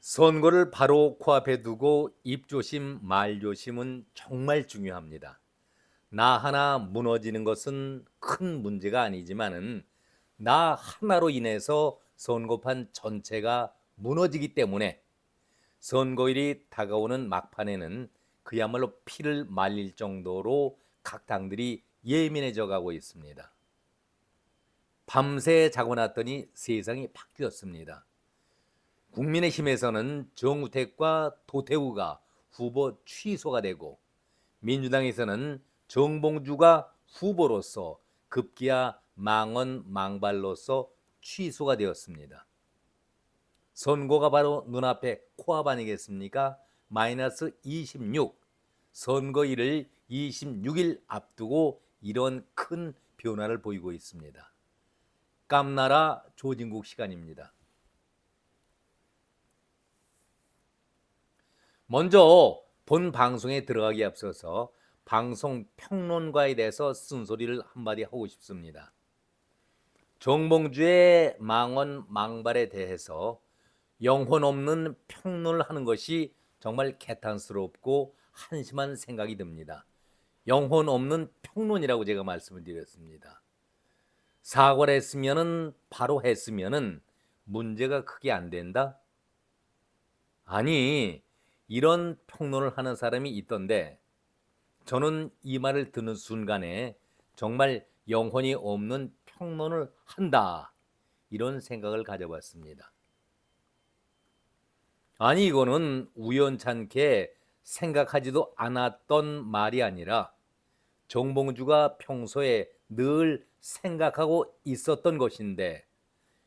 선거를 바로 코앞에 두고 입조심, 말조심은 정말 중요합니다. 나 하나 무너지는 것은 큰 문제가 아니지만은 나 하나로 인해서 선거판 전체가 무너지기 때문에 선거일이 다가오는 막판에는 그야말로 피를 말릴 정도로 각 당들이 예민해져 가고 있습니다. 밤새 자고 났더니 세상이 바뀌었습니다. 국민의힘에서는 정우택과 도태우가 후보 취소가 되고 민주당에서는 정봉주가 후보로서 급기야 망언 망발로서 취소가 되었습니다. 선거가 바로 눈앞에 코앞 아니겠습니까? 마이너스 26, 선거일을 26일 앞두고 이런 큰 변화를 보이고 있습니다. 깜나라 조진국 시간입니다. 먼저 본 방송에 들어가기 앞서서 방송 평론가에 대해서 쓴소리를 한마디 하고 싶습니다. 정봉주의 망언 망발에 대해서 영혼 없는 평론을 하는 것이 정말 개탄스럽고 한심한 생각이 듭니다. 영혼 없는 평론이라고 제가 말씀을 드렸습니다. 사과를 했으면은 바로 했으면은 문제가 크게 안 된다? 아니, 이런 평론을 하는 사람이 있던데 저는 이 말을 듣는 순간에 정말 영혼이 없는 평론을 한다, 이런 생각을 가져봤습니다. 아니, 이거는 우연찮게 생각하지도 않았던 말이 아니라 정봉주가 평소에 늘 생각하고 있었던 것인데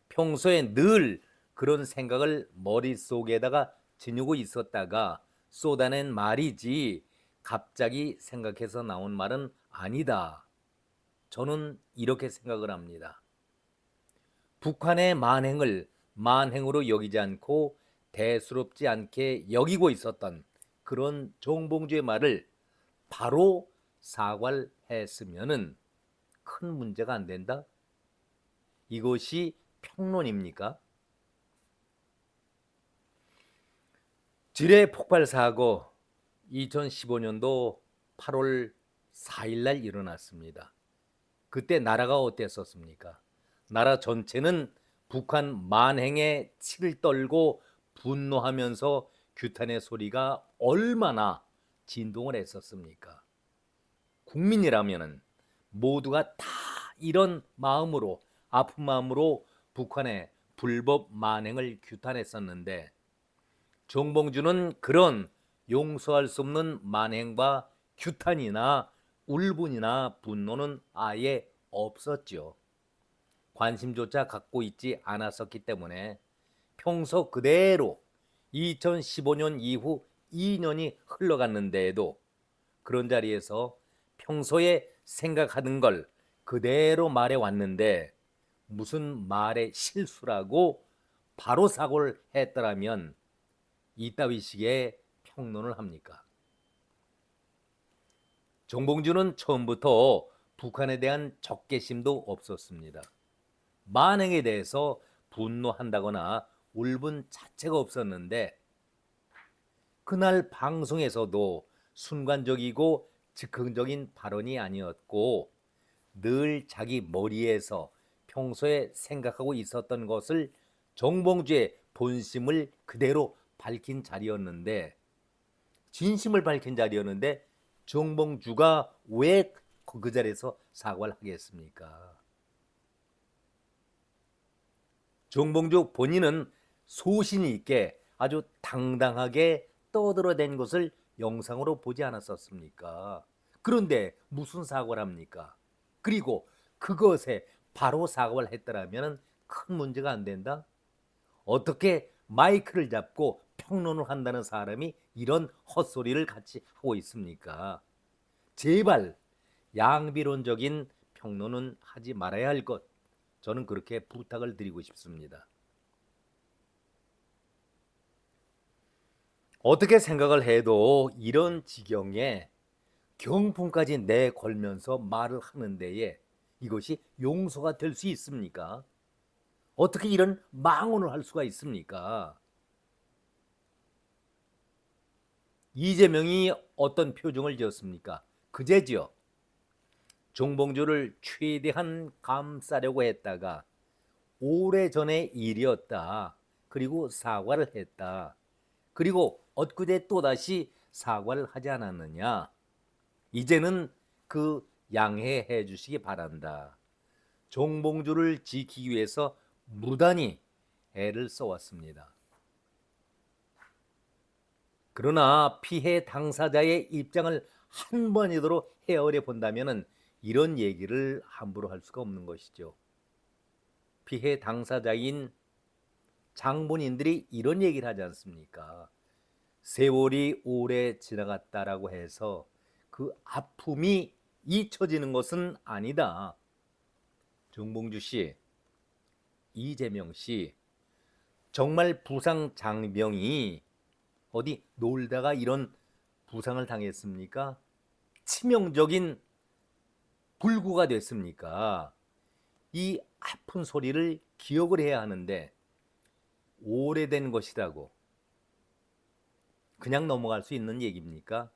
평소에 늘 그런 생각을 머릿속에다가 지니고 있었다가 쏟아낸 말이지 갑자기 생각해서 나온 말은 아니다. 저는 이렇게 생각을 합니다. 북한의 만행을 만행으로 여기지 않고 대수롭지 않게 여기고 있었던 그런 정봉주의 말을 바로 사과를 했으면은 큰 문제가 안 된다? 이것이 평론입니까? 지뢰 폭발 사고 2015년도 8월 4일 날 일어났습니다. 그때 나라가 어땠었습니까? 나라 전체는 북한 만행에 치를 떨고 분노하면서 규탄의 소리가 얼마나 진동을 했었습니까? 국민이라면은 모두가 다 이런 마음으로, 아픈 마음으로 북한의 불법 만행을 규탄했었는데 정봉주는 그런 용서할 수 없는 만행과 규탄이나 울분이나 분노는 아예 없었죠. 관심조차 갖고 있지 않았었기 때문에 평소 그대로 2015년 이후 2년이 흘러갔는데도 그런 자리에서 평소에 생각하는 걸 그대로 말해왔는데 무슨 말의 실수라고 바로 사고를 했더라면 이따위 식의 평론을 합니까? 정봉주는 처음부터 북한에 대한 적개심도 없었습니다. 만행에 대해서 분노한다거나 울분 자체가 없었는데 그날 방송에서도 순간적이고 즉흥적인 발언이 아니었고 늘 자기 머리에서 평소에 생각하고 있었던 것을 정봉주의 본심을 그대로 밝힌 자리였는데 진심을 밝힌 자리였는데 정봉주가 왜 그 자리에서 사과를 하겠습니까? 정봉주 본인은 소신 있게 아주 당당하게 떠들어댄 것을 영상으로 보지 않았었습니까? 그런데 무슨 사과를 합니까? 그리고 그것에 바로 사과를 했더라면 큰 문제가 안 된다? 어떻게 마이크를 잡고 평론을 한다는 사람이 이런 헛소리를 같이 하고 있습니까? 제발 양비론적인 평론은 하지 말아야 할 것, 저는 그렇게 부탁을 드리고 싶습니다. 어떻게 생각을 해도 이런 지경에 경품까지 내걸면서 말을 하는 데에 이것이 용서가 될 수 있습니까? 어떻게 이런 망언을 할 수가 있습니까? 이재명이 어떤 표정을 지었습니까? 그제지요. 정봉주를 최대한 감싸려고 했다가 오래전의 일이었다. 그리고 사과를 했다. 그리고 엊그제 또다시 사과를 하지 않았느냐. 이제는 그 양해해 주시기 바란다. 정봉주를 지키기 위해서 무단히 애를 써왔습니다. 그러나 피해 당사자의 입장을 한 번이라도 헤아려 본다면 이런 얘기를 함부로 할 수가 없는 것이죠. 피해 당사자인 장본인들이 이런 얘기를 하지 않습니까? 세월이 오래 지나갔다라고 해서 그 아픔이 잊혀지는 것은 아니다. 정봉주 씨, 이재명 씨, 정말 부상 장병이 어디 놀다가 이런 부상을 당했습니까? 치명적인 불구가 됐습니까? 이 아픈 소리를 기억을 해야 하는데 오래된 것이라고 그냥 넘어갈 수 있는 얘기입니까?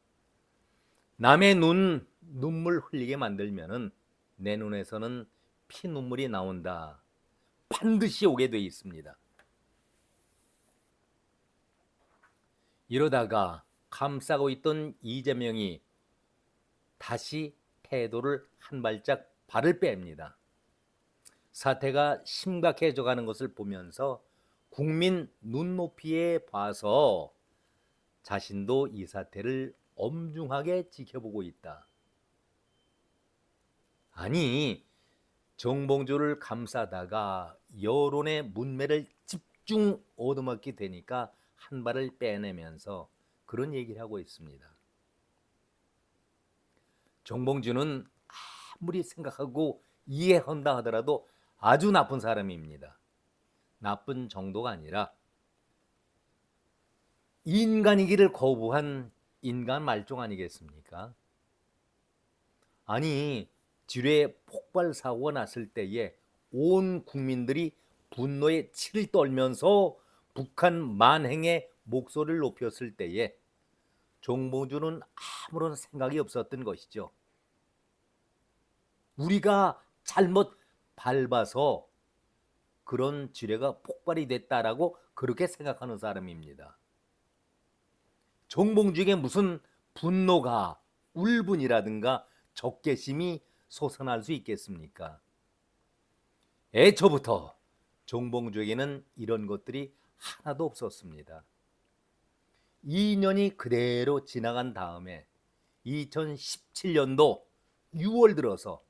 남의 눈물 흘리게 만들면은 내 눈에서는 피눈물이 나온다. 반드시 오게 돼 있습니다. 이러다가 감싸고 있던 이재명이 다시 태도를 한 발짝 발을 뺍니다. 사태가 심각해져 가는 것을 보면서 국민 눈높이에 봐서 자신도 이 사태를 엄중하게 지켜보고 있다. 아니, 정봉주를 감싸다가 여론의 문매를 집중 얻어먹게 되니까 한 발을 빼내면서 그런 얘기를 하고 있습니다. 정봉주는 아무리 생각하고 이해한다 하더라도 아주 나쁜 사람입니다. 나쁜 정도가 아니라 인간이기를 거부한 인간 말종 아니겠습니까? 아니, 지뢰 폭발 사고가 났을 때에 온 국민들이 분노에 치를 떨면서 북한 만행의 목소리를 높였을 때에 정봉주는 아무런 생각이 없었던 것이죠. 우리가 잘못 밟아서 그런 지뢰가 폭발이 됐다라고 그렇게 생각하는 사람입니다. 정봉주에게 무슨 분노가 울분이라든가 적개심이 솟아날 수 있겠습니까? 애초부터 정봉주에게는 이런 것들이 하나도 없었습니다. 2년이 그대로 지나간 다음에 2017년도 6월 들어서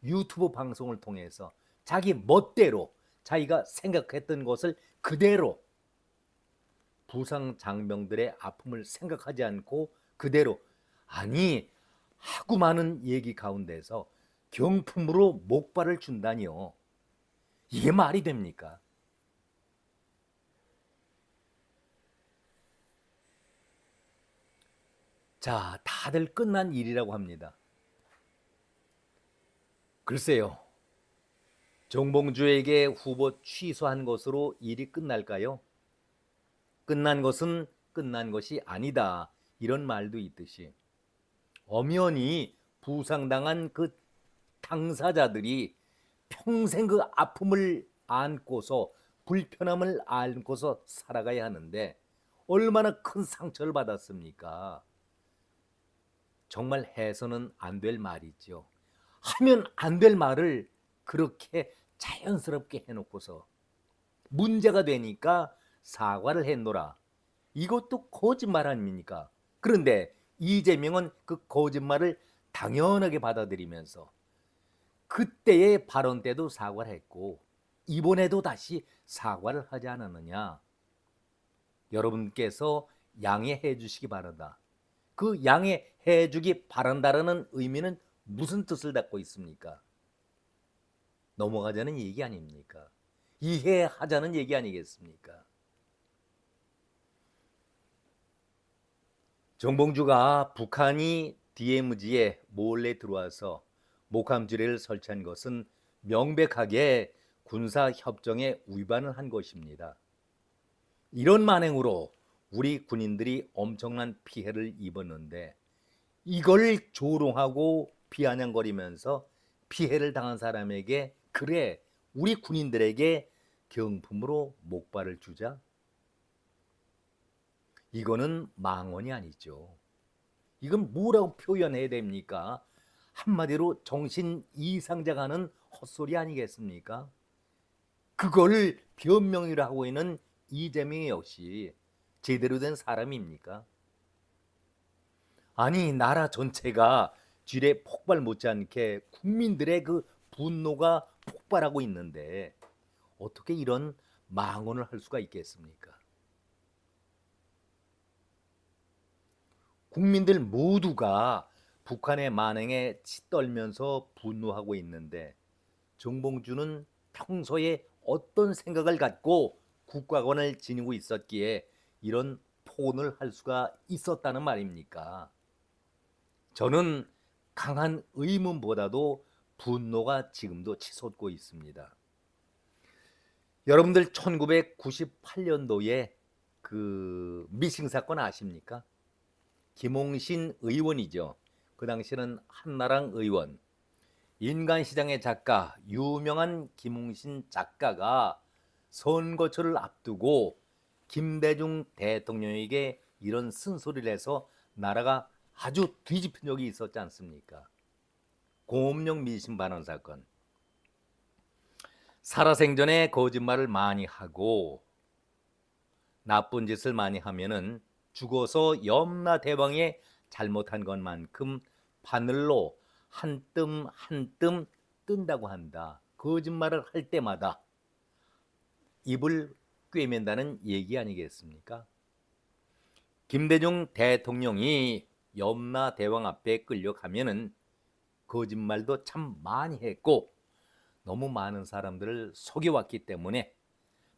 유튜브 방송을 통해서 자기 멋대로 자기가 생각했던 것을 그대로 부상 장병들의 아픔을 생각하지 않고 그대로 아니 하고 많은 얘기 가운데서 경품으로 목발을 준다니요. 이게 말이 됩니까? 자, 다들 끝난 일이라고 합니다. 글쎄요. 정봉주에게 후보 취소한 것으로 일이 끝날까요? 끝난 것은 끝난 것이 아니다. 이런 말도 있듯이 엄연히 부상당한 그 당사자들이 평생 그 아픔을 안고서 불편함을 안고서 살아가야 하는데 얼마나 큰 상처를 받았습니까? 정말 해서는 안 될 말이죠. 하면 안 될 말을 그렇게 자연스럽게 해놓고서 문제가 되니까 사과를 했노라. 이것도 거짓말 아닙니까? 그런데 이재명은 그 거짓말을 당연하게 받아들이면서 그때의 발언 때도 사과를 했고 이번에도 다시 사과를 하지 않았느냐. 여러분께서 양해해 주시기 바란다. 그 양해해 주기 바란다라는 의미는 무슨 뜻을 갖고 있습니까? 넘어가자는 얘기 아닙니까? 이해하자는 얘기 아니겠습니까? 정봉주가 북한이 DMZ에 몰래 들어와서 목함지뢰를 설치한 것은 명백하게 군사협정에 위반을 한 것입니다. 이런 만행으로 우리 군인들이 엄청난 피해를 입었는데 이걸 조롱하고 비아냥거리면서 피해를 당한 사람에게 그래 우리 군인들에게 경품으로 목발을 주자? 이거는 망언이 아니죠. 이건 뭐라고 표현해야 됩니까? 한마디로 정신 이상자가 하는 헛소리 아니겠습니까? 그걸 변명이라 하고 있는 이재명 역시 제대로 된 사람입니까? 아니 나라 전체가 쥐레 폭발 못지않게 국민들의 그 분노가 폭발하고 있는데 어떻게 이런 망언을 할 수가 있겠습니까? 국민들 모두가 북한의 만행에 치떨면서 분노하고 있는데 정봉주는 평소에 어떤 생각을 갖고 국가관을 지니고 있었기에 이런 포언을 할 수가 있었다는 말입니까? 저는 강한 의문보다도 분노가 지금도 치솟고 있습니다. 여러분들 1998년도에 그 미싱 사건 아십니까? 김홍신 의원이죠. 그 당시는 한나랑 의원, 인간시장의 작가, 유명한 김홍신 작가가 선거철을 앞두고 김대중 대통령에게 이런 쓴소리를 해서 나라가 아주 뒤집힌 적이 있었지 않습니까? 공업용 미신 반환 사건. 살아생전에 거짓말을 많이 하고 나쁜 짓을 많이 하면은 죽어서 염라대왕에 잘못한 것만큼 바늘로 한 뜸 한 뜸 뜬다고 한다. 거짓말을 할 때마다 입을 꿰맨다는 얘기 아니겠습니까? 김대중 대통령이 염라대왕 앞에 끌려가면은 거짓말도 참 많이 했고 너무 많은 사람들을 속여왔기 때문에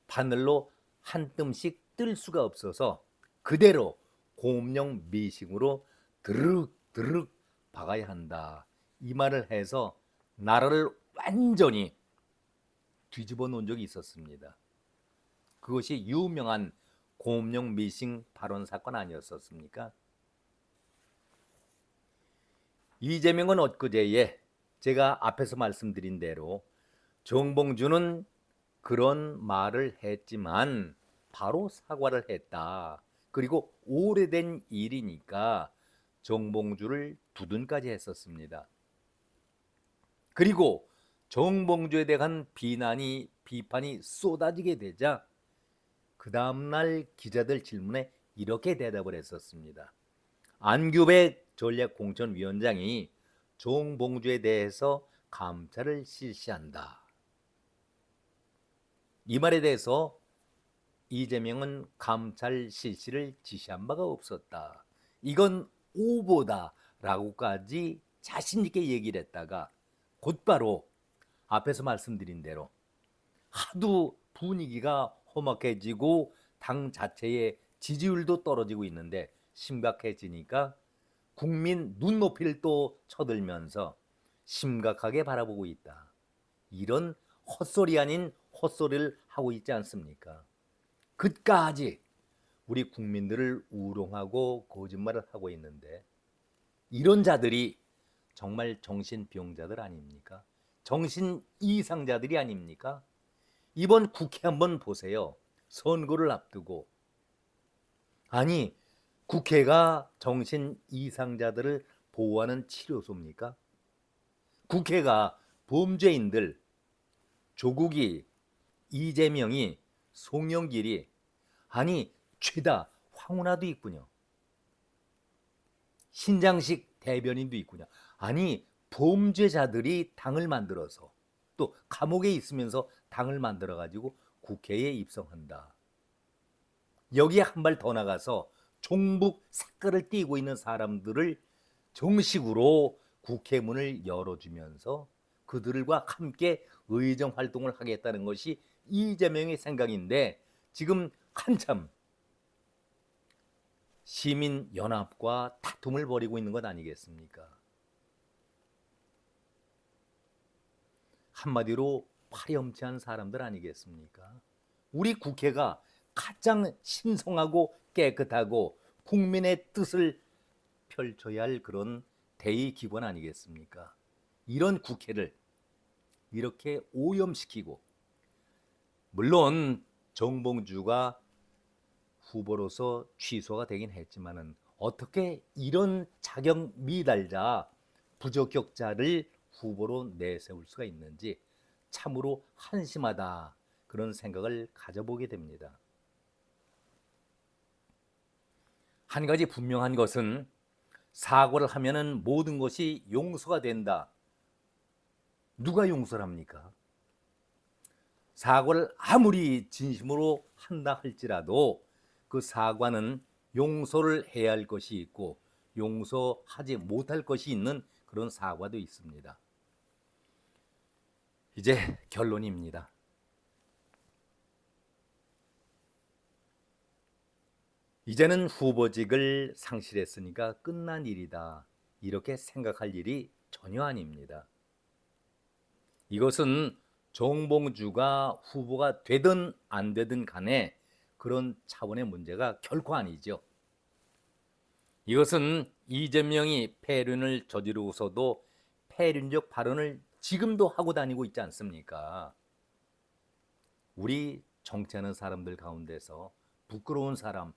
바늘로 한 뜸씩 뜰 수가 없어서 그대로 공업용 미싱으로 드르륵 드르륵 박아야 한다. 이 말을 해서 나라를 완전히 뒤집어 놓은 적이 있었습니다. 그것이 유명한 공업용 미싱 발언 사건 아니었었습니까? 이재명은 엊그제에 제가 앞에서 말씀드린 대로 정봉주는 그런 말을 했지만 바로 사과를 했다. 그리고 오래된 일이니까 정봉주를 두둔까지 했었습니다. 그리고 정봉주에 대한 비판이 쏟아지게 되자 그 다음날 기자들 질문에 이렇게 대답을 했었습니다. 안규백 전략공천위원장이 정봉주에 대해서 감찰을 실시한다. 이 말에 대해서 이재명은 감찰 실시를 지시한 바가 없었다. 이건 오보다라고까지 자신 있게 얘기를 했다가 곧바로 앞에서 말씀드린 대로 하도 분위기가 험악해지고 당 자체의 지지율도 떨어지고 있는데 심각해지니까 국민 눈높이를 또 쳐들면서 심각하게 바라보고 있다. 이런 헛소리 아닌 헛소리를 하고 있지 않습니까? 그까지 우리 국민들을 우롱하고 거짓말을 하고 있는데 이런 자들이 정말 정신병자들 아닙니까? 정신 이상자들이 아닙니까? 이번 국회 한번 보세요. 선거를 앞두고 아니 국회가 정신 이상자들을 보호하는 치료소입니까? 국회가 범죄인들 조국이 이재명이 송영길이 아니 죄다 황운하도 있군요. 신장식 대변인도 있군요. 아니 범죄자들이 당을 만들어서 또 감옥에 있으면서 당을 만들어 가지고 국회에 입성한다. 여기에 한 발 더 나가서 종북 색깔을 띠고 있는 사람들을 정식으로 국회 문을 열어주면서 그들과 함께 의정 활동을 하겠다는 것이 이재명의 생각인데 지금 한참 시민연합과 다툼을 벌이고 있는 것 아니겠습니까? 한마디로 파렴치한 사람들 아니겠습니까? 우리 국회가 가장 신성하고 깨끗하고 국민의 뜻을 펼쳐야 할 그런 대의기관 아니겠습니까? 이런 국회를 이렇게 오염시키고, 물론 정봉주가 후보로서 취소가 되긴 했지만은 어떻게 이런 자격 미달자 부적격자를 후보로 내세울 수가 있는지 참으로 한심하다, 그런 생각을 가져보게 됩니다. 한 가지 분명한 것은 사고를 하면은 모든 것이 용서가 된다. 누가 용서를 합니까? 사고를 아무리 진심으로 한다 할지라도 그 사과는 용서를 해야 할 것이 있고 용서하지 못할 것이 있는 그런 사과도 있습니다. 이제 결론입니다. 이제는 후보직을 상실했으니까 끝난 일이다, 이렇게 생각할 일이 전혀 아닙니다. 이것은 정봉주가 후보가 되든 안 되든 간에 그런 차원의 문제가 결코 아니죠. 이것은 이재명이 폐륜을 저지르고서도 폐륜적 발언을 지금도 하고 다니고 있지 않습니까? 우리 정치하는 사람들 가운데서 부끄러운 사람,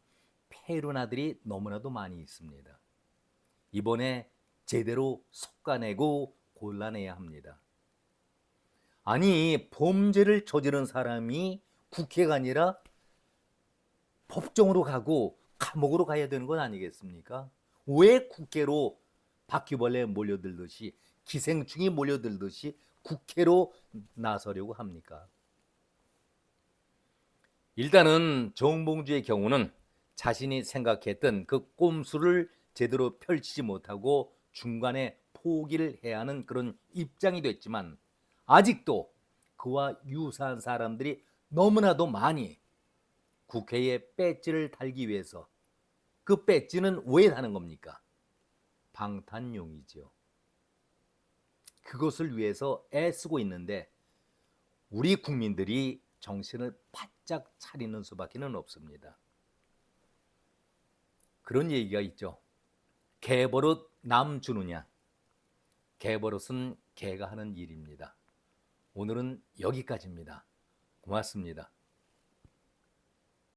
폐륜아들이 너무나도 많이 있습니다. 이번에 제대로 솎아내고 골라내야 합니다. 아니, 범죄를 저지른 사람이 국회가 아니라 법정으로 가고 감옥으로 가야 되는 건 아니겠습니까? 왜 국회로 바퀴벌레 몰려들듯이, 기생충이 몰려들듯이 국회로 나서려고 합니까? 일단은 정봉주의 경우는 자신이 생각했던 그 꼼수를 제대로 펼치지 못하고 중간에 포기를 해야 하는 그런 입장이 됐지만, 아직도 그와 유사한 사람들이 너무나도 많이 국회에 배지를 달기 위해서, 그 배지는 왜 다는 겁니까? 방탄용이죠. 그것을 위해서 애쓰고 있는데 우리 국민들이 정신을 바짝 차리는 수밖에 없습니다. 그런 얘기가 있죠. 개버릇 남 주느냐. 개버릇은 개가 하는 일입니다. 오늘은 여기까지입니다. 고맙습니다.